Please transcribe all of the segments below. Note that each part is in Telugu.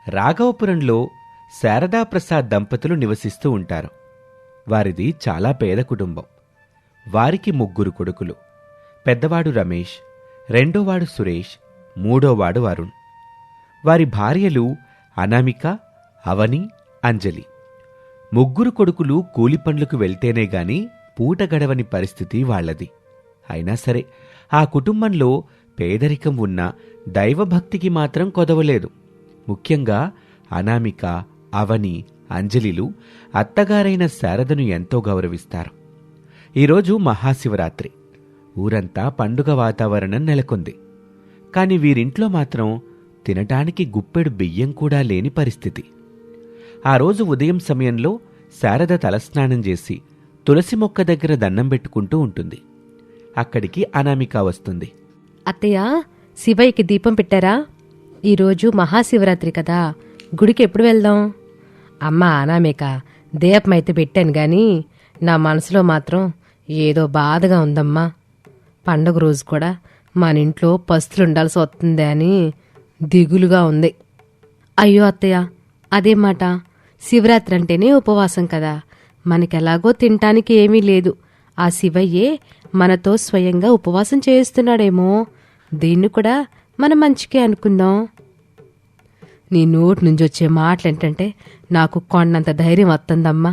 రాఘవపురంలో శారదాప్రసాద్ దంపతులు నివసిస్తూ ఉంటారు. వారిది చాలా పేద కుటుంబం. వారికి 3 కొడుకులు. పెద్దవాడు రమేష్, రెండోవాడు సురేష్, మూడోవాడు అరుణ్. వారి భార్యలు అనామిక, అవని, అంజలి. 3 కొడుకులు కూలిపండ్లకు వెళ్తేనే గాని పూట గడవని పరిస్థితి వాళ్లది. అయినా సరే ఆ కుటుంబంలో పేదరికం ఉన్నా దైవభక్తికి మాత్రం కొదవలేదు. ముఖ్యంగా అనామిక, అవని, అంజలిలు అత్తగారైన శారదను ఎంతో గౌరవిస్తారు. ఈరోజు మహాశివరాత్రి. ఊరంతా పండుగ వాతావరణం నెలకొంది. కాని వీరింట్లో మాత్రం తినటానికి గుప్పెడు బియ్యం కూడా లేని పరిస్థితి. ఆ రోజు ఉదయం సమయంలో శారద తలస్నానం చేసి తులసి మొక్క దగ్గర దండం పెట్టుకుంటూ ఉంటుంది. అక్కడికి అనామిక వస్తుంది. అత్తయ్య, శివయ్యకి దీపం పెట్టారా? ఈరోజు మహాశివరాత్రి కదా, గుడికి ఎప్పుడు వెళ్దాం? అమ్మా అనామిక, దీపమైతే పెట్టాను గాని నా మనసులో మాత్రం ఏదో బాధగా ఉందమ్మా. పండుగ రోజు కూడా మన ఇంట్లో పస్తులుండాల్సి వస్తుందే అని దిగులుగా ఉంది. అయ్యో అత్తయ్య, అదే మాట. శివరాత్రి అంటేనే ఉపవాసం కదా, మనకెలాగో తినటానికి ఏమీ లేదు. ఆ శివయ్యే మనతో స్వయంగా ఉపవాసం చేయిస్తున్నాడేమో. దీన్ని కూడా మన మంచికే అనుకుందాం. నీ నోటి నుంచి వచ్చే మాటలేంటంటే నాకు కొండంత ధైర్యం వస్తుందమ్మా.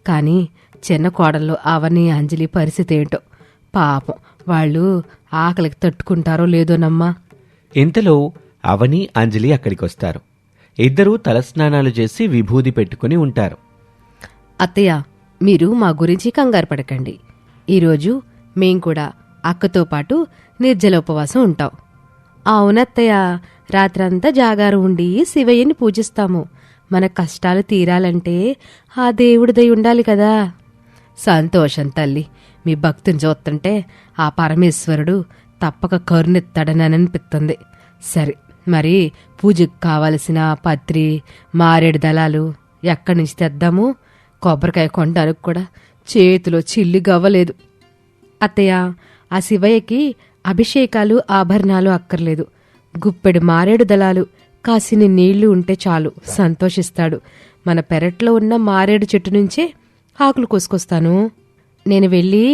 కానీ చిన్న కోడళ్ళు అవని, అంజలి పరిస్థితి ఏంటో పాపం. వాళ్ళు ఆకలికి తట్టుకుంటారో లేదోనమ్మా. ఇంతలో అవని, అంజలి అక్కడికొస్తారు. ఇద్దరూ తలస్నానాలు చేసి విభూది పెట్టుకుని ఉంటారు. అత్తయ్య, మీరు మా గురించి కంగారు పడకండి. ఈరోజు మేం కూడా అక్కతో పాటు నిర్జల ఉపవాసం ఉంటాం. అవునత్తయ్య, రాత్రంతా జాగారం ఉండి శివయ్యని పూజిస్తాము. మన కష్టాలు తీరాలంటే ఆ దేవుడి దయ ఉండాలి కదా. సంతోషం తల్లి, మీ భక్తిని చూస్తుంటే ఆ పరమేశ్వరుడు తప్పక కరుణెత్తాడని అనిపిస్తుంది. సరే, మరి పూజకు కావలసిన పత్రి, మారేడు దళాలు ఎక్కడి నుంచి తెద్దాము? కొబ్బరికాయ కొనడానికి కూడా చేతిలో చిల్లి గవ్వలేదు. అత్తయ్య, ఆ శివయ్యకి అభిషేకాలు, ఆభరణాలు అక్కర్లేదు. గుప్పెడు మారేడు దళాలు, కాసిని నీళ్లు ఉంటే చాలు, సంతోషిస్తాడు. మన పెరట్లో ఉన్న మారేడు చెట్టు నుంచే ఆకులు కోసుకొస్తాను. నేను వెళ్ళి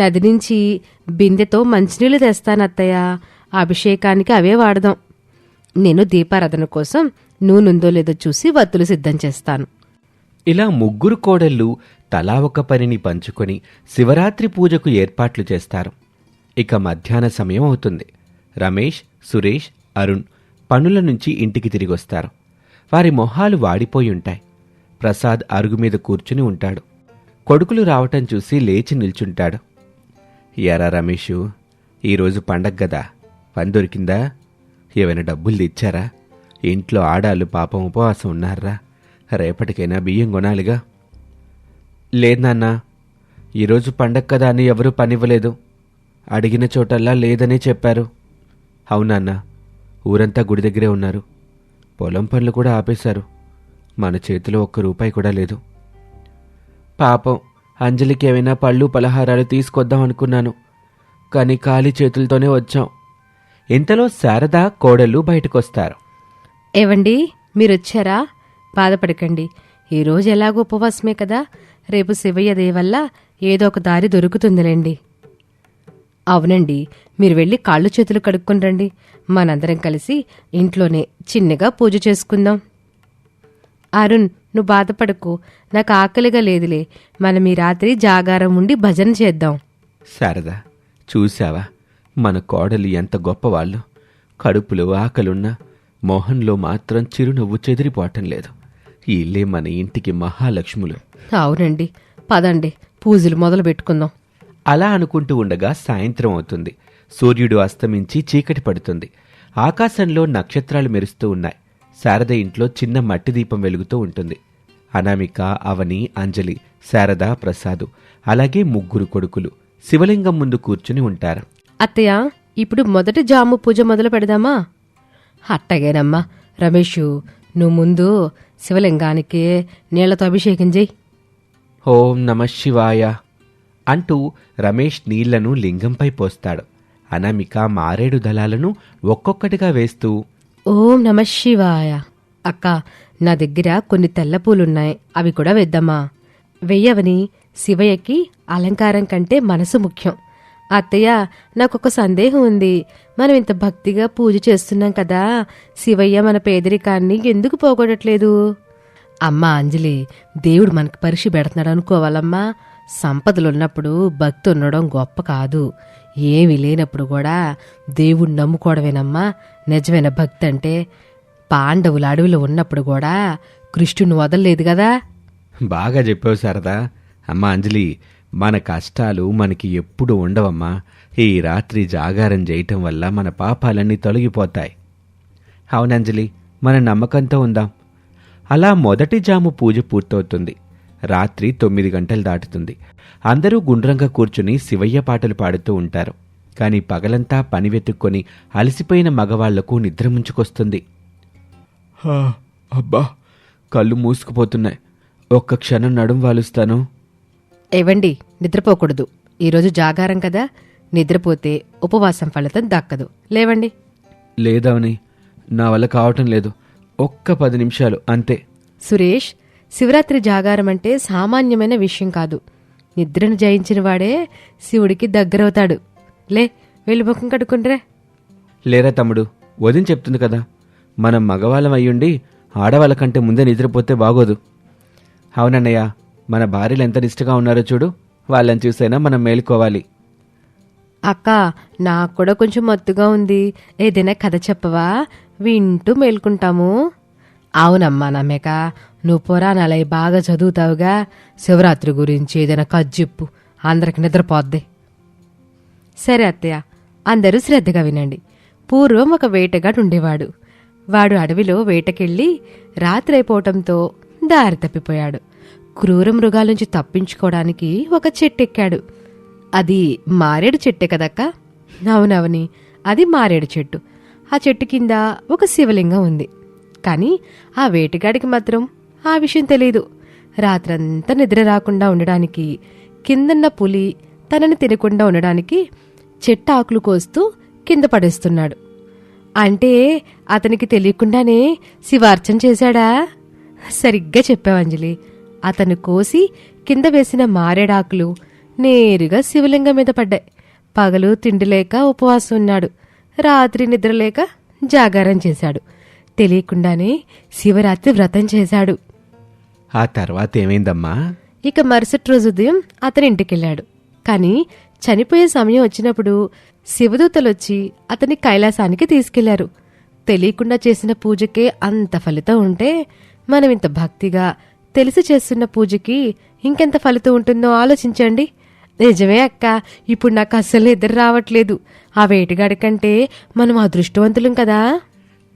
నది నుంచి బిందెతో మంచినీళ్లు తెస్తానత్తయ్య. అభిషేకానికి అవే వాడదాం. నేను దీపారాధన కోసం నూనెందో లేదో చూసి వత్తులు సిద్ధం చేస్తాను. ఇలా 3 కోడళ్ళు తలా ఒక పనిని పంచుకొని శివరాత్రి పూజకు ఏర్పాట్లు చేస్తారు. ఇక మధ్యాహ్న సమయం అవుతుంది. రమేష్, సురేష్, అరుణ్ పనుల నుంచి ఇంటికి తిరిగొస్తారు. వారి మొహాలు వాడిపోయుంటాయి. ప్రసాద్ అరుగు మీద కూర్చుని ఉంటాడు. కొడుకులు రావటం చూసి లేచి నిల్చుంటాడు. యారా రమేషు, ఈరోజు పండగ గదా, పని దొరికిందా? ఏమైనా డబ్బులు తెచ్చారా? ఇంట్లో ఆడాళ్ళు పాపం ఉపవాసం ఉన్నారా? రేపటికైనా బియ్యం కొనాలిగా. లేదు నాన్నా, ఈరోజు పండగ కదా అని ఎవరూ పనివ్వలేదు. అడిగిన చోటల్లా లేదనే చెప్పారు. అవునన్నా, ఊరంతా గుడి దగ్గరే ఉన్నారు. పొలం పనులు కూడా ఆపేశారు. మన చేతిలో ₹1 కూడా లేదు. పాపం అంజలికి ఏమైనా పళ్ళు పలహారాలు తీసుకొద్దాం అనుకున్నాను, కానీ ఖాళీ చేతులతోనే వచ్చాం. ఇంతలో శారద, కోడళ్ళు బయటకొస్తారు. ఏవండి, మీరొచ్చారా? బాధపడకండి, ఈరోజు ఎలాగో ఉపవాసమే కదా, రేపు శివయ్య దయ వల్ల ఏదో ఒక దారి దొరుకుతుందిలేండి. అవునండి, మీరు వెళ్ళి కాళ్ళు చేతులు కడుక్కొని రండి. మనందరం కలిసి ఇంట్లోనే చిన్నగా పూజ చేసుకుందాం. అరుణ్, నువ్వు బాధపడకు, నాకు ఆకలిగా లేదులే. మనం ఈ రాత్రి జాగారం ఉండి భజన చేద్దాం. శారద, చూశావా మన కోడలు ఎంత గొప్పవాళ్ళు? కడుపులో ఆకలున్నా మోహన్లో మాత్రం చిరునవ్వు చెదిరిపోవటం లేదు. ఈ ఇల్లే మన ఇంటికి మహాలక్ష్ములు. అవునండి, పదండి పూజలు మొదలు పెట్టుకుందాం. అలా అనుకుంటూ ఉండగా సాయంత్రం అవుతుంది. సూర్యుడు అస్తమించి చీకటి పడుతుంది. ఆకాశంలో నక్షత్రాలు మెరుస్తూ ఉన్నాయి. శారద ఇంట్లో చిన్న మట్టి దీపం వెలుగుతూ ఉంటుంది. అనామిక, అవని, అంజలి, శారద, ప్రసాదు అలాగే 3 కొడుకులు శివలింగం ముందు కూర్చుని ఉంటారు. అత్తయ్య, ఇప్పుడు మొదటి జాము పూజ మొదలు పెడదామా? అట్టగేనమ్మా. రమేషు, నువ్వు ముందు శివలింగానికి నీళ్లతో అభిషేకం చెయ్యి. ఓం నమః శివాయ అంటూ రమేష్ నీళ్లను లింగంపై పోస్తాడు. అనామిక మారేడు దళాలను ఒక్కొక్కటిగా వేస్తూ ఓం నమః శివాయ అక్క, నా దగ్గర కొన్ని తెల్ల పూలున్నాయి, అవి కూడా వేద్దామా? వెయ్యవని. శివయ్యకి అలంకారం కంటే మనసు ముఖ్యం. అత్తయ్య, నాకొక సందేహం ఉంది. మనం ఇంత భక్తిగా పూజ చేస్తున్నాం కదా, శివయ్య మన పేదరికాన్ని ఎందుకు పోగొట్టట్లేదు? అమ్మా అంజలి, దేవుడు మనకు పరీక్ష పెడుతున్నాడు అనుకోవాలమ్మా. సంపదలున్నప్పుడు భక్తి ఉండడం గొప్ప కాదు. ఏమీ లేనప్పుడు కూడా దేవుడు నమ్ముకోవడమేనమ్మా నిజమైన భక్తి అంటే. పాండవులు అడవిలో ఉన్నప్పుడు కూడా కృష్ణుని వదలలేదు కదా. బాగా చెప్పావు శారదా. అమ్మా అంజలి, మన కష్టాలు మనకి ఎప్పుడు ఉండవమ్మా. ఈ రాత్రి జాగారం చేయటం వల్ల మన పాపాలన్నీ తొలగిపోతాయి. అవునంజలి, మన నమ్మకంతో ఉందాం. అలా మొదటి జాము పూజ పూర్తవుతుంది. రాత్రి 9 గంటలు దాటుతుంది. అందరూ గుండ్రంగా కూర్చుని శివయ్య పాటలు పాడుతూ ఉంటారు. కాని పగలంతా పని వెతుక్కొని అలసిపోయిన మగవాళ్లకు నిద్ర ముంచుకొస్తుంది. అబ్బా, కళ్ళు మూసుకుపోతున్నాయి. ఒక్క క్షణం నడుం వాలుస్తాను. ఏవండి, నిద్రపోకూడదు. ఈరోజు జాగారం కదా, నిద్రపోతే ఉపవాసం ఫలితం దక్కదు. లేవండి. లేదవని, నా వల్ల కావటం లేదు. ఒక్క 10 నిమిషాలు అంతే. సురేష్, శివరాత్రి జాగారం అంటే సామాన్యమైన విషయం కాదు. నిద్రను జయించిన వాడే శివుడికి దగ్గరవుతాడు. లే, వెళ్ళి ముఖం కడుకుండ్రే. లేరా తమ్ముడు, వదిన చెప్తుంది కదా, మనం మగవాళ్ళం అయ్యుండి ఆడవాళ్ళ కంటే ముందే నిద్రపోతే బాగోదు. అవునన్నయ్య, మన భార్యలు ఎంత నిష్ఠగా ఉన్నారో చూడు. వాళ్ళని చూసైనా మనం మేలుకోవాలి. అక్క, నాకు కూడా కొంచెం మత్తుగా ఉంది. ఏదైనా కథ చెప్పవా? వింటూ మేల్కుంటాము. అవునమ్మా నమ్మేక, నువ్వు పురాణాలై బాగా చదువుతావుగా. శివరాత్రి గురించి ఏదైనా కథ చెప్పు, అందరికి నిద్రపోద్ది. సరే అత్తయ్య, అందరూ శ్రద్ధగా వినండి. పూర్వం ఒక వేటగాడు ఉండేవాడు. వాడు అడవిలో వేటకెళ్ళి రాత్రైపోవటంతో దారి తప్పిపోయాడు. క్రూర మృగాల నుంచి తప్పించుకోవడానికి ఒక చెట్టెక్కాడు. అది మారేడు చెట్టే కదక్క? అవునవని, అది మారేడు చెట్టు. ఆ చెట్టు కింద ఒక శివలింగం ఉంది. కాని ఆ వేటగాడికి మాత్రం ఆ విషయం తెలీదు. రాత్రంతా నిద్ర రాకుండా ఉండడానికి, కిందన్న పులి తనని తినకుండా ఉండడానికి చెట్టు ఆకులు కోస్తూ కింద పడేస్తున్నాడు. అంటే అతనికి తెలియకుండానే శివార్చన చేశాడా? సరిగ్గా చెప్పావంజలి. అతను కోసి కింద వేసిన మారేడాకులు నేరుగా శివలింగం మీద పడ్డాయి. పగలు తిండిలేక ఉపవాసం ఉన్నాడు. రాత్రి నిద్రలేక జాగారం చేశాడు. తెలియకుండానే శివరాత్రి వ్రతం చేశాడు. ఆ తర్వాత ఏమైందమ్మా? ఇక మరుసటి రోజు ఉదయం అతని ఇంటికెళ్ళాడు. కాని చనిపోయే సమయం వచ్చినప్పుడు శివదూతలొచ్చి అతని కైలాసానికి తీసుకెళ్లారు. తెలియకుండా చేసిన పూజకే అంత ఫలితం ఉంటే మనం ఇంత భక్తిగా తెలిసి చేస్తున్న పూజకి ఇంకెంత ఫలితం ఉంటుందో ఆలోచించండి. నిజమే అక్క, ఇప్పుడు నాకు అస్సలు నిద్ర రావట్లేదు. ఆ వేటగాడి కంటే మనం అదృష్టవంతులం కదా.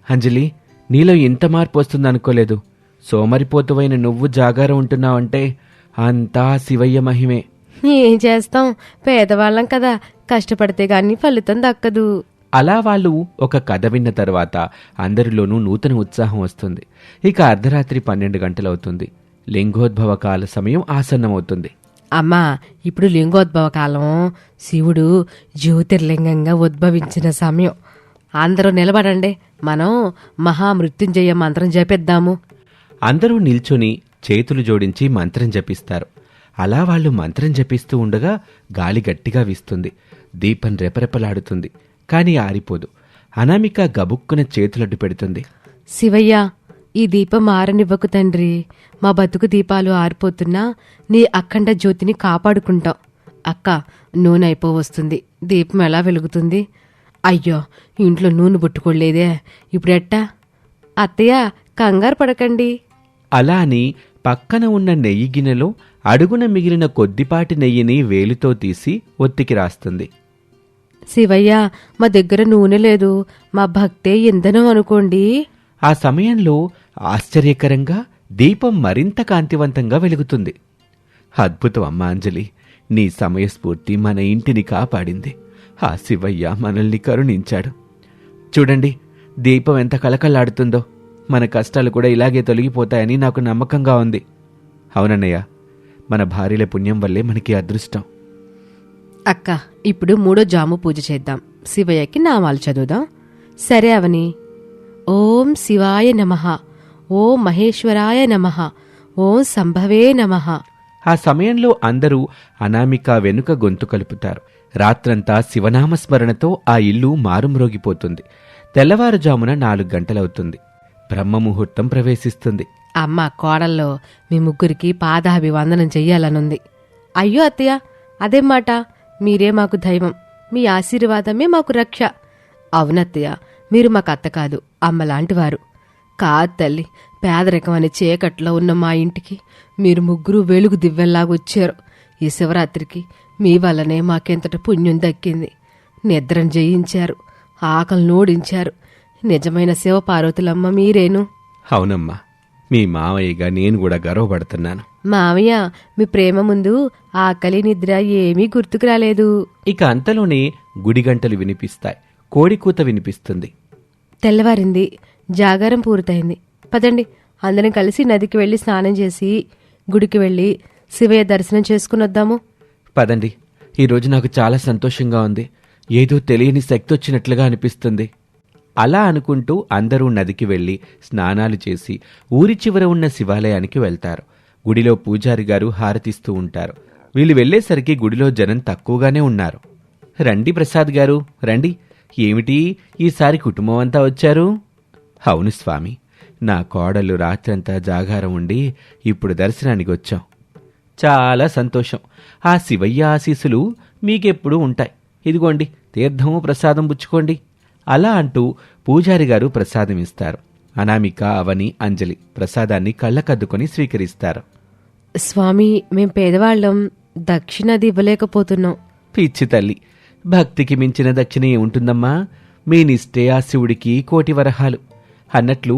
అంజలి, నీలో ఇంత మార్పు వస్తుందనుకోలేదు. సోమరిపోతువైన నువ్వు జాగారం ఉంటున్నావంటే అంతా శివయ్య మహిమే. ఏం చేస్తాం, పేదవాళ్ళం కదా, కష్టపడితే గాని ఫలితం దక్కదు. అలా వాళ్ళు ఒక కథ విన్న తర్వాత అందరిలోనూ నూతన ఉత్సాహం వస్తుంది. ఇక అర్ధరాత్రి 12 గంటలవుతుంది. లింగోద్భవ కాల సమయం ఆసన్నమవుతుంది. అమ్మా, ఇప్పుడు లింగోద్భవ కాలం. శివుడు జ్యోతిర్లింగంగా ఉద్భవించిన సమయం. అందరూ నిలబడండి, మనం మహామృత్యుంజయ మంత్రం జపిద్దాము. అందరూ నిల్చొని చేతులు జోడించి మంత్రం జపిస్తారు. అలా వాళ్ళు మంత్రం జపిస్తూ ఉండగా గాలి గట్టిగా వీస్తుంది. దీపం రెపరెపలాడుతుంది. కాని ఆరిపోదు. అనామిక గబుక్కున చేతులడ్డు పెడుతుంది. శివయ్య, ఈ దీపం ఆరనివ్వకు తండ్రి. మా బతుకు దీపాలు ఆరిపోతున్నా నీ అఖండ జ్యోతిని కాపాడుకుంటాం. అక్క, నూనె అయిపోవస్తుంది, దీపం ఎలా వెలుగుతుంది? అయ్యో, ఇంట్లో నూనె పుట్టుకోలేదే, ఇప్పుడెట్టా? అత్తయ్య, కంగారు పడకండి. అలా అని పక్కన ఉన్న నెయ్యి గిన్నెలో అడుగున మిగిలిన కొద్దిపాటి నెయ్యిని వేలితో తీసి ఒత్తికి రాస్తుంది. శివయ్య, మా దగ్గర నూనె లేదు, మా భక్తే ఇంధనం అనుకోండి. ఆ సమయంలో ఆశ్చర్యకరంగా దీపం మరింత కాంతివంతంగా వెలుగుతుంది. అద్భుతం అమ్మా అంజలి, నీ సమయస్ఫూర్తి మన ఇంటిని కాపాడింది. ఆ శివయ్య మనల్ని కరుణించాడు. చూడండి, దీపం ఎంత కలకల్లాడుతుందో. మన కష్టాలు కూడా ఇలాగే తొలగిపోతాయని నాకు నమ్మకంగా ఉంది. అవునన్నయ్య, మన భార్యల పుణ్యం వల్లే మనకి అదృష్టం. అక్క, ఇప్పుడు 3వ జాము పూజ చేద్దాం. శివయ్యకి నామాలు చదువుదాం. సరే అవని. ఓం శివాయ నమః. ఓం మహేశ్వరాయ నమః, ఓం సంభవే నమః. ఆ సమయంలో అందరూ అనామిక వెనుక గొంతు కలుపుతారు. రాత్రంతా శివనామస్మరణతో ఆ ఇల్లు మారుమ్రోగిపోతుంది. తెల్లవారుజామున 4 గంటలవుతుంది. బ్రహ్మముహూర్తం ప్రవేశిస్తుంది. అమ్మ కోడల్లో మీ ముగ్గురికి పాదాభివందనం చెయ్యాలనుంది. అయ్యో అత్తయ్య, అదేం మాట, మీరే మాకు దైవం, మీ ఆశీర్వాదమే మాకు రక్ష. అవునత్తయ్య, మీరు మాకు అత్త కాదు, అమ్మలాంటివారు. కాదు తల్లి, పేదరికం అనే చీకట్లో ఉన్న మా ఇంటికి మీరు ముగ్గురు వెలుగు దివ్వెల్లాగొచ్చారు. ఈ శివరాత్రికి మీ వల్లనే మాకెంతటి పుణ్యం దక్కింది. నిద్రను జయించారు, ఆకలి నోడించారు. నిజమైన శివపార్వతులమ్మ మీరేను. అవునమ్మా, మీ మావయ్యగా నేను కూడా గర్వపడుతున్నాను. మావయ్య, మీ ప్రేమ ముందు ఆకలి నిద్ర ఏమీ గుర్తుకు రాలేదు. ఇక అంతలోనే గుడిగంటలు వినిపిస్తాయి. కోడికూత వినిపిస్తుంది. తెల్లవారింది, జాగారం పూర్తయింది. పదండి, అందరం కలిసి నదికి వెళ్లి స్నానం చేసి గుడికి వెళ్లి శివయ్య దర్శనం చేసుకునొద్దాము. పదండి, ఈరోజు నాకు చాలా సంతోషంగా ఉంది. ఏదో తెలియని శక్తి వచ్చినట్లుగా అనిపిస్తుంది. అలా అనుకుంటూ అందరూ నదికి వెళ్లి స్నానాలు చేసి ఊరి చివర ఉన్న శివాలయానికి వెళ్తారు. గుడిలో పూజారి గారు హారతిస్తూ ఉంటారు. వీళ్ళు వెళ్లేసరికి గుడిలో జనం తక్కువగానే ఉన్నారు. రండి ప్రసాద్ గారు, రండి. ఏమిటి ఈసారి కుటుంబం అంతా వచ్చారు? అవును స్వామి, నా కోడలు రాత్రంతా జాగారం ఉండి ఇప్పుడు దర్శనానికి వచ్చాం. చాలా సంతోషం. ఆ శివయ్య ఆశీస్సులు మీకెప్పుడూ ఉంటాయి. ఇదిగోండి తీర్థము ప్రసాదం పుచ్చుకోండి. అలా అంటూ పూజారి గారు ప్రసాదం ఇస్తారు. అనామిక, అవని, అంజలి ప్రసాదాన్ని కళ్ళకద్దుకొని స్వీకరిస్తారు. స్వామి, మేం పేదవాళ్ళం, దక్షిణది ఇవ్వలేకపోతున్నాం. పిచ్చి తల్లి, భక్తికి మించిన దక్షిణ ఏముంటుందమ్మా? మీ నిష్టే ఆ శివుడికి 1,000,000 వరహాలు అన్నట్లు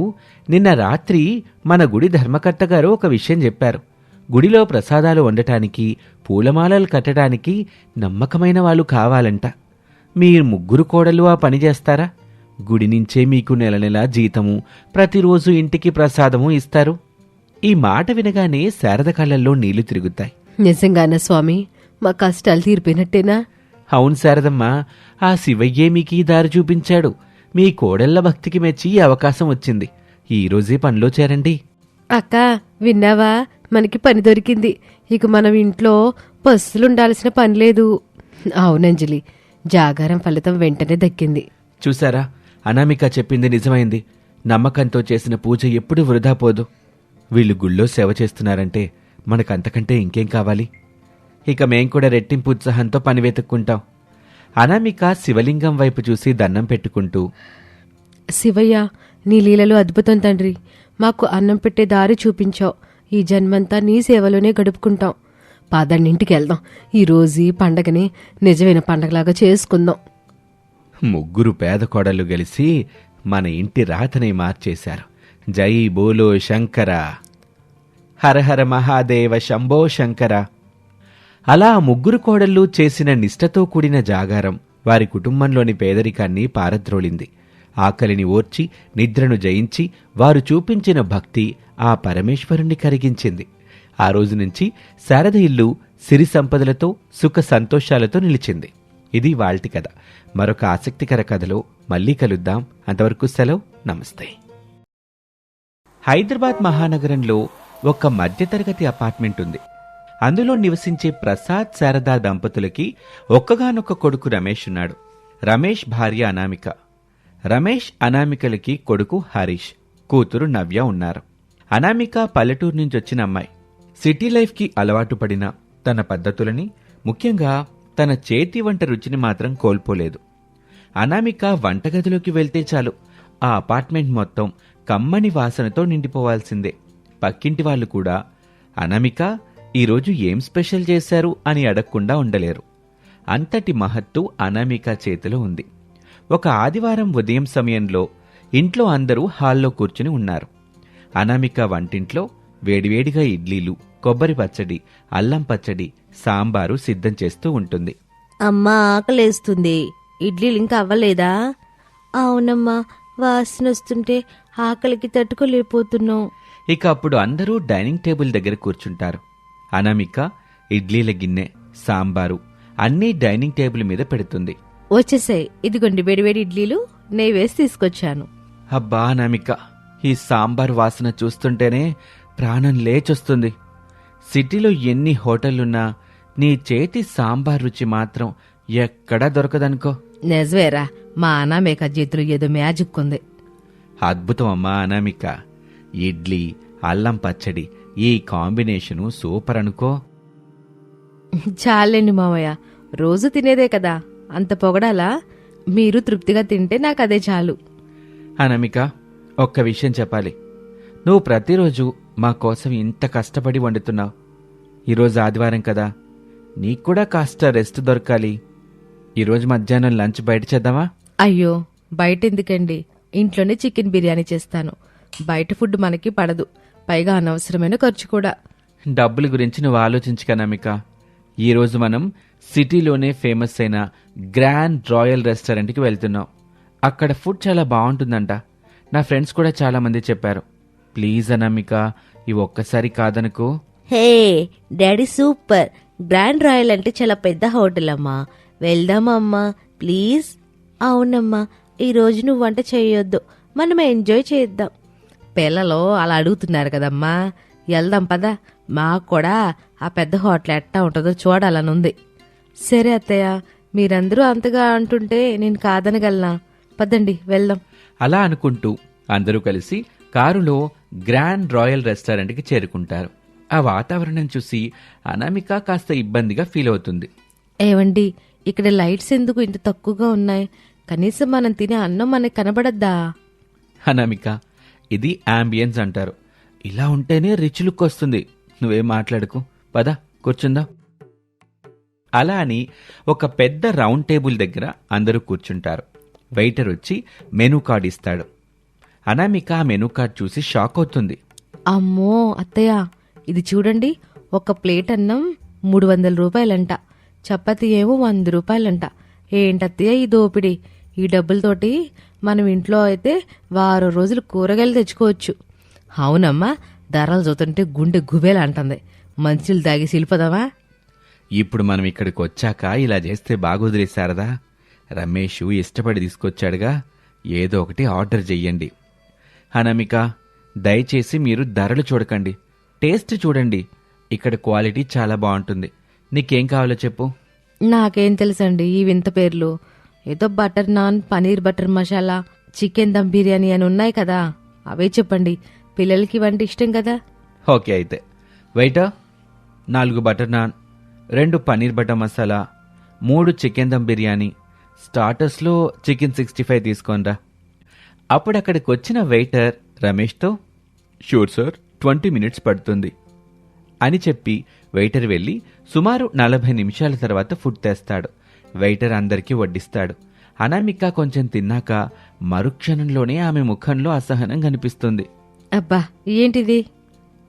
నిన్న రాత్రి మన గుడి ధర్మకర్త గారు ఒక విషయం చెప్పారు. గుడిలో ప్రసాదాలు వండటానికి, పూలమాలలు కట్టడానికి నమ్మకమైన వాళ్ళు కావాలంట. మీరు ముగ్గురు కోడలు ఆ పని చేస్తారా? గుడి నుంచే మీకు నెల నెలా జీతము, ప్రతిరోజు ఇంటికి ప్రసాదము ఇస్తారు. ఈ మాట వినగానే శారద కళ్ళల్లో నీళ్లు తిరుగుతాయి. నిజంగానా స్వామి? మా కష్టాలు తీరిపోయినట్టేనా? అవును శారదమ్మా, ఆ శివయ్యే మీకు ఈ దారి చూపించాడు. మీ కోడళ్ల భక్తికి మెచ్చి ఈ అవకాశం వచ్చింది. ఈ రోజే పనిలో చేరండి. అక్క, విన్నావా? మనకి పని దొరికింది. ఇక మనం ఇంట్లో పస్తులుండాల్సిన పని లేదు. అవునంజలి, జాగారం ఫలితం వెంటనే దక్కింది. చూసారా, అనామిక చెప్పింది నిజమైంది. నమ్మకంతో చేసిన పూజ ఎప్పుడూ వృధా పోదు. వీళ్ళు గుళ్ళో సేవ చేస్తున్నారంటే మనకంతకంటే ఇంకేం కావాలి? ఇక మేం కూడా రెట్టింపు ఉత్సాహంతో పని వెతుక్కుంటాం. అనామిక శివలింగం వైపు చూసి దండం పెట్టుకుంటూ, శివయ్య, నీ లీలలు అద్భుతం తండ్రి. మాకు అన్నం పెట్టే దారి చూపించావు. ఈ జన్మంతా నీ సేవలోనే గడుపుకుంటాం. పదండింటికి వెళ్దాం. ఈరోజు ఈ పండగని నిజమైన పండగలాగా చేసుకుందాం. ముగ్గురు పేద కోడళ్ళు గెలిచి మన ఇంటి రాతనే మార్చేశారు. జై బోలో శంకర, హరహర మహాదేవ శంభో శంకర. అలా ముగ్గురు కోడళ్ళు చేసిన నిష్ఠతో కూడిన జాగారం వారి కుటుంబంలోని పేదరికాన్ని పారద్రోలింది. ఆకలిని ఓర్చి, నిద్రను జయించి వారు చూపించిన భక్తి ఆ పరమేశ్వరుణ్ణి కరిగించింది. ఆ రోజు నుంచి శారద ఇల్లు సిరి సంపదలతో, సుఖ సంతోషాలతో నిలిచింది. ఇది వాల్టి కథ. మరొక ఆసక్తికర కథలో మళ్ళీ కలుద్దాం. అంతవరకు సెలవు, నమస్తే. హైదరాబాద్ మహానగరంలో ఒక మధ్యతరగతి అపార్ట్మెంట్ ఉంది. అందులో నివసించే ప్రసాద్, శారదా దంపతులకి ఒక్కగానొక్క కొడుకు రమేష్ ఉన్నాడు. రమేష్ భార్య అనామిక. రమేష్, అనామికలకి కొడుకు హరీష్, కూతురు నవ్య ఉన్నారు. అనామిక పల్లెటూరు నుంచొచ్చిన అమ్మాయి. సిటీ లైఫ్కి అలవాటు పడిన తన పద్ధతులని, ముఖ్యంగా తన చేతి వంట రుచిని మాత్రం కోల్పోలేదు. అనామిక వంటగదిలోకి వెళ్తే చాలు ఆ అపార్ట్మెంట్ మొత్తం కమ్మని వాసనతో నిండిపోవాల్సిందే. పక్కింటి వాళ్ళు కూడా అనామిక ఈరోజు ఏం స్పెషల్ చేశారు అని అడగకుండా ఉండలేరు. అంతటి మహత్తు అనామిక చేతిలో ఉంది. ఒక ఆదివారం ఉదయం సమయంలో ఇంట్లో అందరూ హాల్లో కూర్చుని ఉన్నారు. అనామిక వంటింట్లో వేడివేడిగా ఇడ్లీలు, కొబ్బరి పచ్చడి, అల్లం పచ్చడి, సాంబారు సిద్ధం చేస్తూ ఉంటుంది. అమ్మా, ఆకలేస్తుంది. ఇడ్లీలు ఇంకా అవ్వలేదా? అవునమ్మా, వాసన వస్తుంటే ఆకలికి తట్టుకోలేకపోతున్నాం. ఇక అప్పుడు అందరూ డైనింగ్ టేబుల్ దగ్గర కూర్చుంటారు. అనామిక ఇడ్లీల గిన్నె, సాంబారు అన్నీ డైనింగ్ టేబుల్ మీద పెడుతుంది. వచ్చేసాయి, ఇదిగోండి వేడివేడి ఇడ్లీలు, నెయ్యి వేసి తీసుకొచ్చాను. అబ్బా అనామిక, ఈ సాంబార్ వాసన చూస్తుంటేనే ప్రాణం లేచొస్తుంది. సిటీలో ఎన్ని హోటళ్లున్నా నీ చేతి సాంబార్ రుచి మాత్రం ఎక్కడా దొరకదనుకో. నిజమేరా, మా అనామిక చేతిలో ఏదో మ్యాజిక్ ఉంది. అద్భుతం అమ్మా అనామిక. ఇడ్లీ, అల్లం పచ్చడి, ఈ కాంబినేషను సూపర్ అనుకో. చాలండి మామయ్య, రోజు తినేదే కదా, అంత పొగడాలా? మీరు తృప్తిగా తింటే నాకు అదే చాలు. అనామిక, ఒక్క విషయం చెప్పాలి. నువ్వు ప్రతిరోజు మా కోసం ఇంత కష్టపడి వండుతున్నావు. ఈరోజు ఆదివారం కదా, నీకు కూడా కాస్త రెస్ట్ దొరకాలి. ఈరోజు మధ్యాహ్నం లంచ్ బయట చేద్దామా? అయ్యో, బయట ఎందుకండి, ఇంట్లోనే చికెన్ బిర్యానీ చేస్తాను. బయట ఫుడ్ మనకి పడదు, పైగా అనవసరమైన ఖర్చు కూడా. డబ్బుల గురించి నువ్వు ఆలోచించు అనామిక. ఈరోజు మనం సిటీలోనే ఫేమస్ అయిన గ్రాండ్ రాయల్ రెస్టారెంట్కి వెళ్తున్నాం. అక్కడ ఫుడ్ చాలా బాగుంటుందంట. నా ఫ్రెండ్స్ కూడా చాలా మంది చెప్పారు. ప్లీజ్ అనామిక, ఇవి ఒక్కసారి కాదనుకో. హే డాడీ, సూపర్. గ్రాండ్ రాయల్ అంటే చాలా పెద్ద హోటల్ అమ్మా. వెళ్దామమ్మా ప్లీజ్. అవునమ్మా, ఈరోజు నువ్వు వంట చేయొద్దు, మనం ఎంజాయ్ చేద్దాం. పిల్లలు అలా అడుగుతున్నారు కదమ్మా, వెళ్దాం పదా. మాకు కూడా ఆ పెద్ద హోటల్ ఎట్టా ఉంటుందో చూడాలనుంది. సరే అత్తయ్య, మీరందరూ అంతగా అంటుంటే నేను కాదనగలనా? పదండి వెళ్దాం. అలా అనుకుంటూ అందరూ కలిసి కారులో గ్రాండ్ రాయల్ రెస్టారెంట్కి చేరుకుంటారు. ఆ వాతావరణం చూసి అనామిక కాస్త ఇబ్బందిగా ఫీల్ అవుతుంది. ఏవండి, ఇక్కడ లైట్స్ ఎందుకు ఇంత తక్కువగా ఉన్నాయి? కనీసం మనం తినే అన్నం మనకి కనబడద్దా? అనామిక, ఇది అంబియన్స్ అంటారు. ఇలా ఉంటేనే రిచ్ లుక్ వస్తుంది. నువ్వేం మాట్లాడుకు, పద కూర్చుందా. అలా అని ఒక పెద్ద రౌండ్ టేబుల్ దగ్గర అందరూ కూర్చుంటారు. వెయిటర్ వచ్చి మెనూ కార్డ్ ఇస్తాడు. అనామిక ఆ మెనూ కార్డ్ చూసి షాక్ అవుతుంది. అమ్మో అత్తయ్య, ఇది చూడండి, ఒక ప్లేట్ అన్నం 300 రూపాయలంట, చపాతీ ఏమో 100 రూపాయలంట. ఏంటత్తయ్య ఈ దోపిడీ? ఈ డబ్బులతోటి మనం ఇంట్లో అయితే వారం రోజులు కూరగాయలు తెచ్చుకోవచ్చు. అవునమ్మా, ధరలు చూస్తుంటే గుండె గుబేలా అంటుంది. మంచులు దాగి సిలిపోదామా? ఇప్పుడు మనం ఇక్కడికి వచ్చాక ఇలా చేస్తే బాగోదులే శారదా. రమేష్ ఇష్టపడి తీసుకొచ్చాడుగా, ఏదో ఒకటి ఆర్డర్ చెయ్యండి. అనామిక, దయచేసి మీరు ధరలు చూడకండి, టేస్ట్ చూడండి. ఇక్కడ క్వాలిటీ చాలా బాగుంటుంది. నీకేం కావాలో చెప్పు. నాకేం తెలుసండి ఈ వింత పేర్లు? ఏదో butter naan, paneer butter masala, chicken dum biryani అని ఉన్నాయి కదా, అవే చెప్పండి. పిల్లలకి వంట ఇష్టం కదా. ఓకే అయితే, waiter 4 butter naan, 2 paneer butter masala, 3 chicken dum biryani, స్టార్టర్స్లో చికెన్ 65 తీసుకోనరా. అప్పుడు అక్కడికి వచ్చిన వెయిటర్ రమేష్తో, షూర్ సార్, 20 మినిట్స్ పడుతుంది అని చెప్పి వెయిటర్ వెళ్ళి సుమారు 40 నిమిషాల తర్వాత ఫుడ్ తెస్తాడు. వెయిటర్ అందరికీ వడ్డిస్తాడు. అనామిక కొంచెం తిన్నాక మరుక్షణంలోనే ఆమె ముఖంలో అసహనం కనిపిస్తుంది. అబ్బా, ఏంటిది?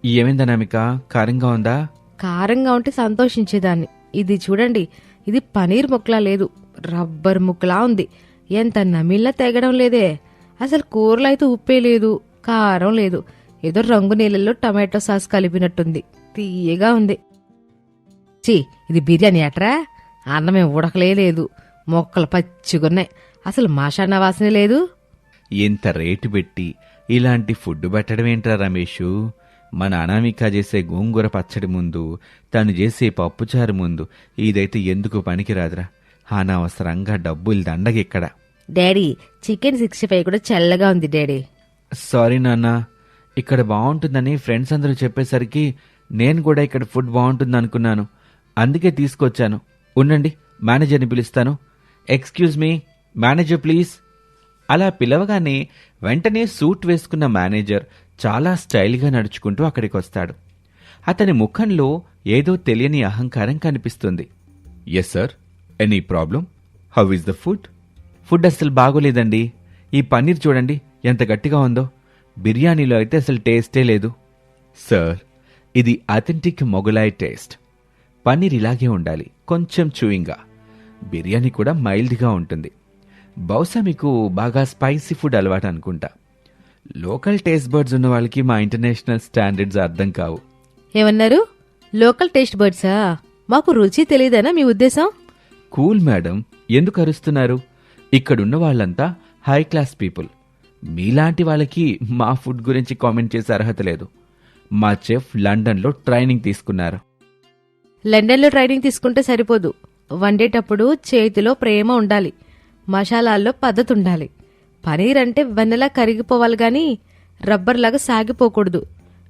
ఏమైంది అనామిక, కారంగా ఉందా? కారంగా ఉంటే సంతోషించేదాన్ని. ఇది చూడండి, ఇది పనీర్ ముక్కలా లేదు, రబ్బర్ ముక్కలా ఉంది. ఎంత నమిలినా తెగడం లేదే. అసలు కూరలో అయితే ఉప్పే లేదు, కారం లేదు, ఏదో రంగు నీళ్ళల్లో టమాటో సాస్ కలిపినట్టుంది. తీయగా ఉంది. ఛీ, ఇది బిర్యానీ అట్రా? అన్నమే ఉడకలేదు, మొక్కలు పచ్చిగున్నాయి, అసలు మాషాన్న వాసనే లేదు. ఇంత రేటు పెట్టి ఇలాంటి ఫుడ్ పెట్టడం ఏంట్రా రమేషు? మన అనామిక చేసే గోంగూర పచ్చడి ముందు, తను చేసే పప్పుచారు ముందు ఇదైతే ఎందుకు పనికిరాదురా. అనవసరంగా డబ్బులు దండగిక్కడ. డాడీ, చికెన్ 65 కూడా చల్లగా ఉంది డాడీ. సారీ నాన్న, ఇక్కడ బాగుంటుందని ఫ్రెండ్స్ అందరూ చెప్పేసరికి నేను కూడా ఇక్కడ ఫుడ్ బాగుంటుంది అనుకున్నాను, అందుకే తీసుకొచ్చాను. ఉండండి, మేనేజర్ని పిలుస్తాను. Excuse me manager please. అలా పిలవగానే వెంటనే సూట్ వేసుకున్న మేనేజర్ చాలా స్టైల్గా నడుచుకుంటూ అక్కడికి వస్తాడు. అతని ముఖంలో ఏదో తెలియని అహంకారం కనిపిస్తుంది. Yes sir, any problem? How is the food? Food అస్సలు బాగోలేదండి. ఈ పన్నీర్ చూడండి ఎంత గట్టిగా ఉందో. బిర్యానీలో అయితే అసలు టేస్టే లేదు. సార్, ఇది అథెంటిక్ మొగలాయ్ టేస్ట్. పన్నీర్ ఇలాగే ఉండాలి, కొంచెం చూయింగ్గా. బిర్యానీ కూడా మైల్డ్గా ఉంటుంది. బహుశా మీకు బాగా స్పైసీ ఫుడ్ అలవాటు అనుకుంటా. లోకల్ టేస్ట్ బర్డ్స్ ఉన్న వాళ్ళకి మా ఇంటర్నేషనల్ స్టాండర్డ్స్ అర్థం కావు. ఏమన్నారు? లోకల్ టేస్ట్ బర్డ్సా? మాకు రుచి తెలియదేనా మీ ఉద్దేశం? కూల్ మేడం, ఎందుకు అరుస్తున్నారు? ఇక్కడున్న వాళ్ళంతా హై క్లాస్ పీపుల్. మీలాంటి వాళ్ళకి మా ఫుడ్ గురించి కామెంట్ చేసే అర్హత లేదు. మా చెఫ్ లండన్లో ట్రైనింగ్ తీసుకున్నారు. లండన్లో ట్రైనింగ్ తీసుకుంటే సరిపోదు. వండేటప్పుడు చేతిలో ప్రేమ ఉండాలి, మసాలాల్లో పద్ధతి ఉండాలి. పనీర్ అంటే వెన్నెలా కరిగిపోవాలి గాని రబ్బర్లాగా సాగిపోకూడదు.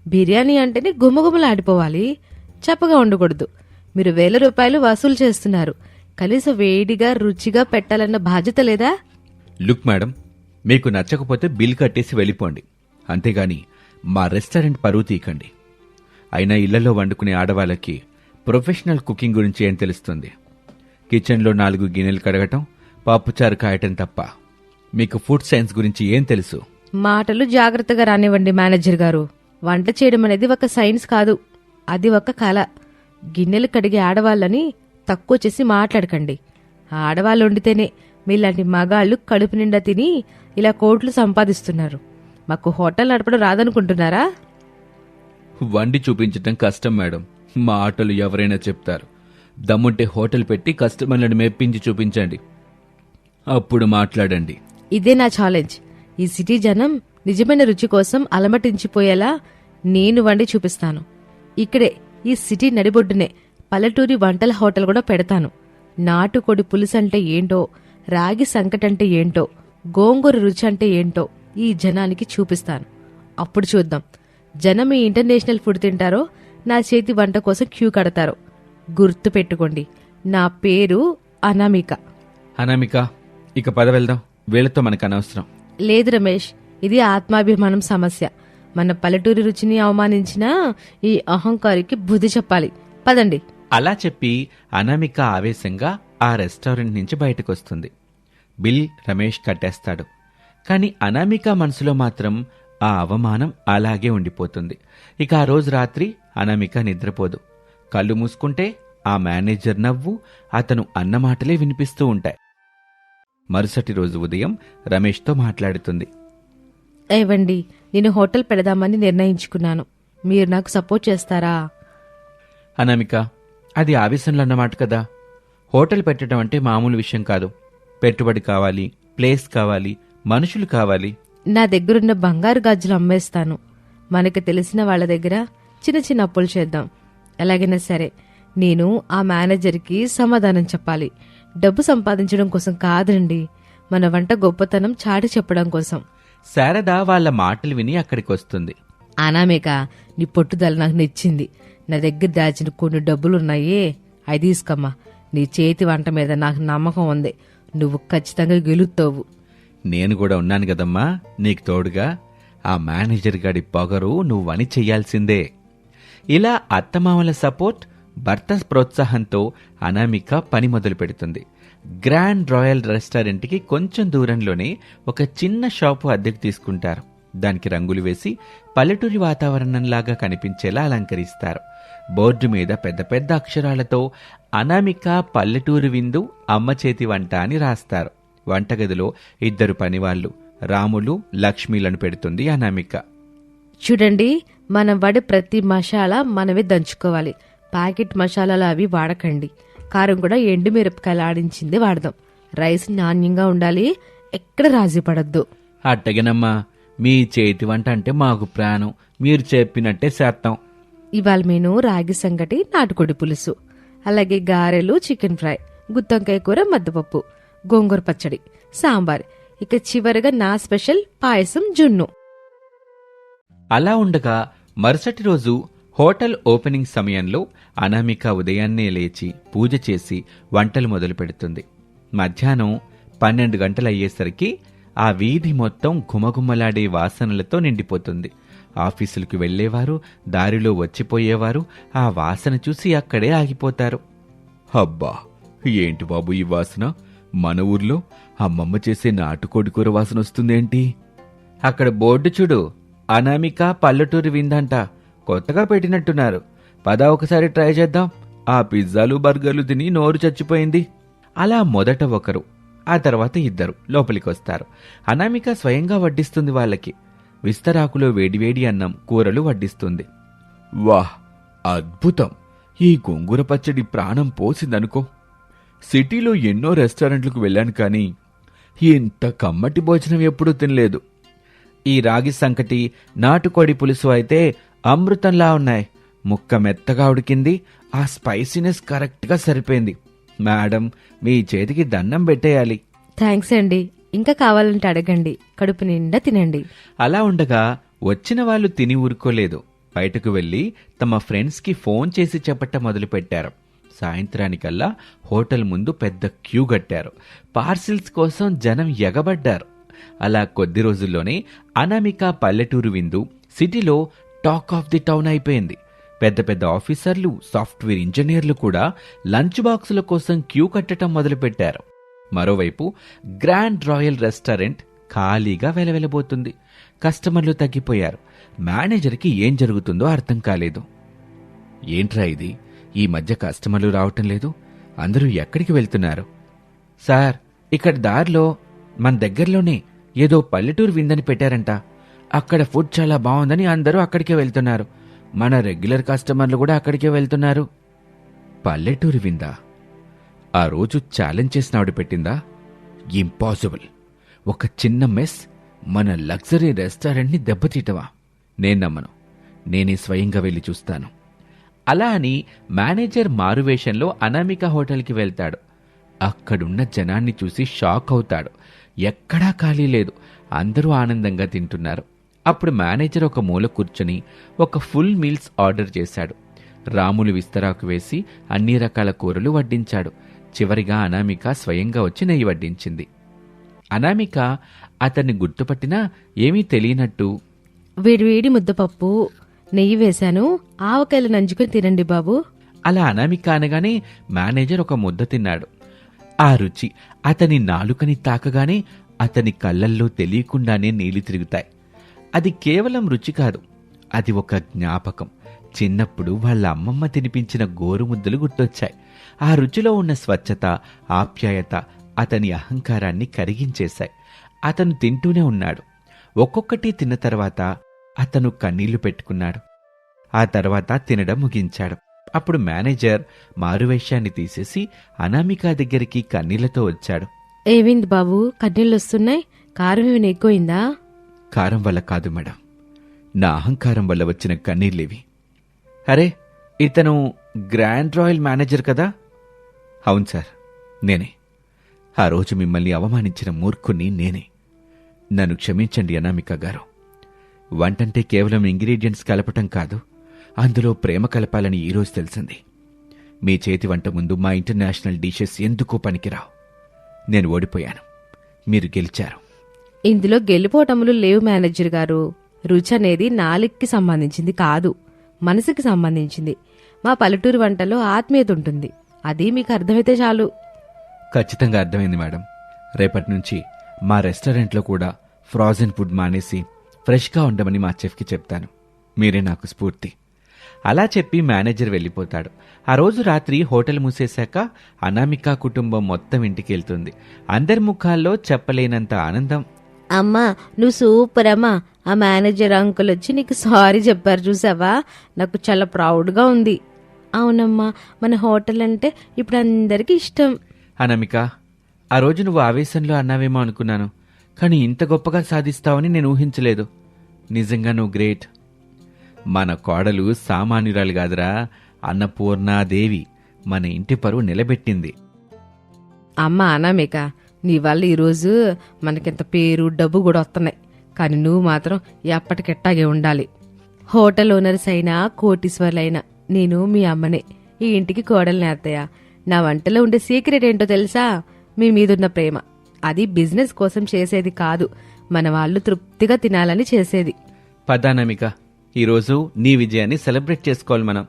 బిర్యానీ అంటేనే గుమగుమలాడిపోవాలి, చప్పగా ఉండకూడదు. మీరు 1000 రూపాయలు వసూలు చేస్తున్నారు, కనీసం వేడిగా రుచిగా పెట్టాలన్న బాధ్యత లేదా? లుక్ మేడం, మీకు నచ్చకపోతే బిల్ కట్టేసి వెళ్ళిపోండి, అంతేగాని మా రెస్టారెంట్ పరువు తీయకండి. అయినా ఇళ్లలో వండుకునే ఆడవాళ్ళకి ప్రొఫెషనల్ కుకింగ్ గురించి ఏం తెలుస్తుంది? కిచెన్లో 4 గిన్నెలు కడగటం, పప్పుచారు కాయటం తప్ప మీకు ఫుడ్ సైన్స్ గురించి ఏం తెలుసు? మాటలు జాగ్రత్తగా రానివ్వండి మేనేజర్ గారు. వంట చేయడం అనేది ఒక సైన్స్ కాదు, అది ఒక కళ. గిన్నెలు కడిగే ఆడవాళ్ళని తక్కువ చేసి మాట్లాడకండి. ఆడవాళ్ళు వండితేనే మీలాంటి మగాళ్ళు కడుపు నిండా తిని ఇలా కోట్లు సంపాదిస్తున్నారు. మాకు హోటల్ నడపడం రాదనుకుంటున్నారా? వండి చూపించటం కష్టం మేడం, మా ఆటలు ఎవరైనా చెప్తారు. దమ్ముంటే హోటల్ పెట్టి కస్టమర్లను మెప్పించి చూపించండి, అప్పుడు మాట్లాడండి. ఇదే నా ఛాలెంజ్. ఈ సిటీ జనం నిజమైన రుచి కోసం అలమటించిపోయేలా నేను వండి చూపిస్తాను. ఇక్కడే ఈ సిటీ నడిబొడ్డునే పల్లెటూరి వంటల హోటల్ కూడా పెడతాను. నాటుకోడి పులుసు అంటే ఏంటో, రాగి సంకటంటే ఏంటో, గోంగూర రుచి అంటే ఏంటో ఈ జనానికి చూపిస్తాను. అప్పుడు చూద్దాం, జనం ఈ ఇంటర్నేషనల్ ఫుడ్ తింటారో నా చేతి వంట కోసం క్యూ కడతారో. గుర్తు పెట్టుకోండి, నా పేరు అనామిక. అనామిక, ఇక పద వెళ్దాం, వీళ్ళతో మనకు అనవసరం. లేదు రమేష్, ఇది ఆత్మాభిమానం సమస్య. మన పల్లెటూరి రుచిని అవమానించినా ఈ అహంకారికి బుద్ధి చెప్పాలి. పదండి. అలా చెప్పి అనామిక ఆవేశంగా ఆ రెస్టారెంట్ నుంచి బయటకొస్తుంది. బిల్ రమేష్ కట్టేస్తాడు. కాని అనామిక మనసులో మాత్రం ఆ అవమానం అలాగే ఉండిపోతుంది. ఇక ఆ రోజు రాత్రి అనామిక నిద్రపోదు. కళ్ళు మూసుకుంటే ఆ మేనేజర్ నవ్వు, అతను అన్నమాటలే వినిపిస్తూ ఉంటాయి. మరుసటి రోజు ఉదయం రమేష్తో మాట్లాడుతుంది. ఏవండి, నేను హోటల్ పెడదామని నిర్ణయించుకున్నాను, మీరు నాకు సపోర్ట్ చేస్తారా? అనామిక, అది ఆవేశంలో అన్నమాట కదా. హోటల్ పెట్టడం అంటే మామూలు విషయం కాదు. పెట్టుబడి కావాలి, ప్లేస్ కావాలి, మనుషులు కావాలి. నా దగ్గరున్న బంగారు గాజులు అమ్మేస్తాను. మనకు తెలిసిన వాళ్ళ దగ్గర చిన్న చిన్న అప్పులు చేద్దాం. ఎలాగైనా సరే నేను ఆ మేనేజర్కి సమాధానం చెప్పాలి. డబ్బు సంపాదించడం కోసం కాదండి, మన వంట గొప్పతనం చాటి చెప్పడం కోసం. శారద వాళ్ళ మాటలు విని అక్కడికి వస్తుంది. అనామిక, నీ పట్టుదల నాకు నచ్చింది. నా దగ్గర దాచిన కొన్ని డబ్బులున్నాయే, అవి తీసుకోమ్మా. నీ చేతి వంట మీద నాకు నమ్మకం ఉంది, నువ్వు ఖచ్చితంగా గెలుస్తావు. నేను కూడా ఉన్నాను కదమ్మా నీకు తోడుగా. ఆ మేనేజర్ గాడి పొగరు నువ్వని చెయ్యాల్సిందే. ఇలా అత్తమామల సపోర్ట్, భర్త ప్రోత్సాహంతో అనామిక పని మొదలు పెడుతుంది. గ్రాండ్ రాయల్ రెస్టారెంట్కి కొంచెం దూరంలోనే ఒక చిన్న షాపు అద్దెకు తీసుకుంటారు. దానికి రంగులు వేసి పల్లెటూరి వాతావరణంలాగా కనిపించేలా అలంకరిస్తారు. బోర్డు మీద పెద్ద పెద్ద అక్షరాలతో అనామిక పల్లెటూరు విందు, అమ్మ చేతి వంట అని రాస్తారు. వంటగదిలో 2 పనివాళ్లు, రాములు, లక్ష్మీలను పెడుతుంది అనామిక. చూడండి, మనం వాడే ప్రతి మసాలా మనమే దంచుకోవాలి. ప్యాకెట్ మసాలాలు అవి వాడకండి. కారం కూడా ఎండు మిరపకాయలు ఆడించింది వాడదాం. రైస్ నాణ్యంగా ఉండాలి, ఎక్కడ రాజీ పడద్దు. అట్టగనమ్మా, మీ చేతి వంట అంటే మాకు ప్రాణం, మీరు చెప్పినట్టే చేస్తాం. ఇవాళ మెనూ రాగి సంగటి, నాటుకోడి పులుసు, అలాగే గారెలు, చికెన్ ఫ్రై, గుత్తొంకాయ కూర, మద్దపప్పు, గోంగూర పచ్చడి, సాంబార్, ఇక చివరిగా నా స్పెషల్ పాయసం, జున్ను. అలా ఉండగా మరుసటి రోజు హోటల్ ఓపెనింగ్ సమయంలో అనామిక ఉదయాన్నే లేచి పూజ చేసి వంటలు మొదలు పెడుతుంది. మధ్యాహ్నం 12 గంటలయ్యేసరికి ఆ వీధి మొత్తం గుమగుమలాడే వాసనలతో నిండిపోతుంది. ఆఫీసులకు వెళ్లేవారు, దారిలో వచ్చిపోయేవారు ఆ వాసన చూసి అక్కడే ఆగిపోతారు. అబ్బా, ఏంటి బాబు ఈ వాసన? మన ఊర్లో అమ్మమ్మ చేసే నాటుకోడి కూర వాసన వస్తుందేంటి? అక్కడ బోర్డు చూడు, అనామిక పల్లెటూరి విందంట, కొత్తగా పెట్టినట్టున్నారు. పద ఒకసారి ట్రై చేద్దాం. ఆ పిజ్జాలు, బర్గర్లు తిని నోరు చచ్చిపోయింది. అలా మొదట ఒకరు, ఆ తర్వాత 2 లోపలికొస్తారు. అనామిక స్వయంగా వడ్డిస్తుంది వాళ్ళకి. విస్తరాకులో వేడివేడి అన్నం, కూరలు వడ్డిస్తుంది. వాహ్, అద్భుతం! ఈ గోంగూర పచ్చడి ప్రాణం పోసిందనుకో. సిటీలో ఎన్నో రెస్టారెంట్లకు వెళ్ళాను కానీ ఇంత కమ్మటి భోజనం ఎప్పుడూ తినలేదు. ఈ రాగి సంకటి, నాటుకోడి పులుసు అయితే అమృతంలా ఉన్నాయి. ముక్క మెత్తగా ఉడికింది. ఆ స్పైసీనెస్ కరెక్ట్గా సరిపోయింది. మేడం, మీ చేతికి దండం పెట్టేయాలి. థ్యాంక్స్ అండి. ఇంకా కావాలంటే అడగండి. కడుపు నిండా తినండి. అలా ఉండగా వచ్చిన వాళ్ళు తిని ఊరుకోలేదు. బయటకు వెళ్లి తమ ఫ్రెండ్స్కి ఫోన్ చేసి చెప్పటం మొదలుపెట్టారు. సాయంత్రానికల్లా హోటల్ ముందు పెద్ద క్యూ కట్టారు. పార్సిల్స్ కోసం జనం ఎగబడ్డారు. అలా కొద్ది రోజుల్లోనే అనామిక పల్లెటూరు విందు సిటీలో టాక్ ఆఫ్ ది టౌన్ అయిపోయింది. పెద్ద పెద్ద ఆఫీసర్లు, సాఫ్ట్వేర్ ఇంజనీర్లు కూడా లంచ్ బాక్సుల కోసం క్యూ కట్టడం మొదలుపెట్టారు. మరోవైపు గ్రాండ్ రాయల్ రెస్టారెంట్ ఖాళీగా వెలవెలబోతుంది. కస్టమర్లు తగ్గిపోయారు. మేనేజర్కి ఏం జరుగుతుందో అర్థం కాలేదు. ఏంట్రా ఇది, ఈ మధ్య కస్టమర్లు రావటం లేదు, అందరూ ఎక్కడికి వెళ్తున్నారు? సార్, ఇక్కడ దారిలో మన దగ్గరలోనే ఏదో పల్లెటూరు విందని పెట్టారంట. అక్కడ ఫుడ్ చాలా బాగుందని అందరూ అక్కడికే వెళ్తున్నారు. మన రెగ్యులర్ కస్టమర్లు కూడా అక్కడికే వెళ్తున్నారు. పల్లెటూరు విందా? ఆ రోజు ఛాలెంజ్ చేసిన ఆవిడ పెట్టిందా? ఇంపాసిబుల్. ఒక చిన్న మెస్ మన లగ్జరీ రెస్టారెంట్ని దెబ్బతీయటమా? నేను నమ్మను. నేనే స్వయంగా వెళ్ళి చూస్తాను. అలా అని మేనేజర్ మారువేషంలో అనామిక హోటల్కి వెళ్తాడు. అక్కడున్న జనాన్ని చూసి షాక్ అవుతాడు. ఎక్కడా ఖాళీ లేదు. అందరూ ఆనందంగా తింటున్నారు. అప్పుడు మేనేజర్ ఒక మూల కూర్చొని ఒక ఫుల్ మీల్స్ ఆర్డర్ చేశాడు. రాములు విస్తరాకు వేసి అన్ని రకాల కూరలు వడ్డించాడు. చివరిగా అనామిక స్వయంగా వచ్చి నెయ్యి వడ్డించింది. అనామిక అతన్ని గుర్తుపట్టినా ఏమీ తెలియనట్టు, వేడివేడి ముద్దపప్పు, నెయ్యి వేశాను, ఆవకాయలు నంచుకుని తినండి బాబు. అలా అనామిక అనగానే మేనేజర్ ఒక ముద్ద తిన్నాడు. ఆ రుచి అతని నాలుకని తాకగానే అతని కళ్ళల్లో తెలియకుండానే నీళ్లు తిరుగుతాయి. అది కేవలం రుచి కాదు, అది ఒక జ్ఞాపకం. చిన్నప్పుడు వాళ్ళ అమ్మమ్మ తినిపించిన గోరుముద్దలు గుర్తొచ్చాయి. ఆ రుచిలో ఉన్న స్వచ్ఛత, ఆప్యాయత అతని అహంకారాన్ని కరిగించేశాయి. అతను తింటూనే ఉన్నాడు. ఒక్కొక్కటి తిన్న తర్వాత అతను కన్నీళ్లు పెట్టుకున్నాడు. ఆ తర్వాత తినడం ముగించాడు. అప్పుడు మేనేజర్ మారువేషాన్ని తీసేసి అనామిక దగ్గరికి కన్నీళ్లతో వచ్చాడు. ఏమైంది బాబు, కన్నీళ్ళొస్తున్నాయి? కారం ఏమైనా ఎక్కువైందా? కారం వల్ల కాదు మేడం, నా అహంకారం వల్ల వచ్చిన కన్నీళ్ళేవి. అరే, ఇతను గ్రాండ్ రాయల్ మేనేజర్ కదా? అవును సార్, నేనే. ఆ రోజు మిమ్మల్ని అవమానించిన మూర్ఖుణ్ణి నేనే. నన్ను క్షమించండి అనామిక గారు. వంటంటే కేవలం ఇంగ్రీడియంట్స్ కలపటం కాదు, అందులో ప్రేమ కలపాలని ఈరోజు తెలిసింది. మీ చేతి వంట ముందు మా ఇంటర్నేషనల్ డిషెస్ ఎందుకో పనికిరావు. నేను ఓడిపోయాను, మీరు గెలిచారు. ఇందులో గెలిపోటములు లేవు మేనేజర్ గారు. రుచి అనేది నాలుగుకి సంబంధించింది కాదు, మనసుకి సంబంధించింది. మా పల్లెటూరు వంటలో ఆత్మీయత ఉంటుంది. అది మీకు అర్థమైతే చాలు. ఖచ్చితంగా అర్థమైంది మేడం. రేపటి నుంచి మా రెస్టారెంట్లో కూడా ఫ్రోజన్ ఫుడ్ మానేసి ఫ్రెష్గా ఉండమని మా చెఫ్కి చెప్తాను. మీరే నాకు స్ఫూర్తి. అలా చెప్పి మేనేజర్ వెళ్ళిపోతాడు. ఆ రోజు రాత్రి హోటల్ మూసేశాక అనామిక కుటుంబం మొత్తం ఇంటికి వెళ్తుంది. అందరి ముఖాల్లో చెప్పలేనంత ఆనందం. అమ్మా, నువ్వు సూపర్ అమ్మా. ఆ మేనేజర్ అంకుల్ వచ్చి నీకు సారీ చెప్పారు చూసావా? నాకు చాలా ప్రౌడ్గా ఉంది. అవునమ్మా, మన హోటల్ అంటే ఇప్పుడు అందరికీ ఇష్టం. అనామిక, ఆ రోజు నువ్వు ఆవేశంలో అన్నావేమో అనుకున్నాను, కానీ ఇంత గొప్పగా సాధిస్తావని నేను ఊహించలేదు. నిజంగా నువ్వు గ్రేట్. మన కోడలు సామాన్యురాలు కాదురా, అన్నపూర్ణాదేవి. మన ఇంటి పరువు నిలబెట్టింది. అమ్మ అనామిక, నీ వల్ల ఈరోజు మనకింత పేరు డబ్బు కూడా వస్తున్నాయి. కానీ నువ్వు మాత్రం ఎప్పటికెట్టాగే ఉండాలి. హోటల్ ఓనర్స్ అయినా కోటీశ్వర్లైనా నేను మీ అమ్మనే, ఈ ఇంటికి కోడల్ని అత్తయ్య. నా వంటలో ఉండే సీక్రెట్ ఏంటో తెలుసా? మీ మీదున్న ప్రేమ. అది బిజినెస్ కోసం చేసేది కాదు, మన వాళ్ళు తృప్తిగా తినాలని చేసేది. పదానమిక, ఈరోజు నీ విజయాన్ని సెలబ్రేట్ చేసుకోవాలి మనం.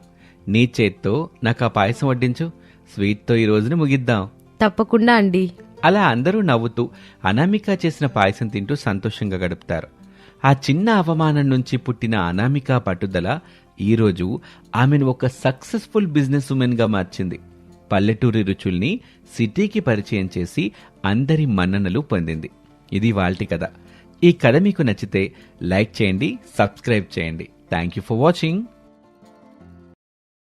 నీ చేత్తో నాకు ఆ పాయసం వడ్డించు. స్వీట్తో ఈ రోజుని ముగిద్దాం. తప్పకుండా అండి. అలా అందరూ నవ్వుతూ అనామిక చేసిన పాయసం తింటూ సంతోషంగా గడుపుతారు. ఆ చిన్న అవమానం నుంచి పుట్టిన అనామిక పట్టుదల ఈరోజు ఆమెను ఒక సక్సెస్ఫుల్ బిజినెస్ ఉమెన్గా మార్చింది. పల్లెటూరి రుచుల్ని సిటీకి పరిచయం చేసి అందరి మన్ననలు పొందింది. ఇది వాల్టి కథ. ఈ కథ మీకు నచ్చితే లైక్ చేయండి, సబ్స్క్రైబ్ చేయండి. Thank you for watching.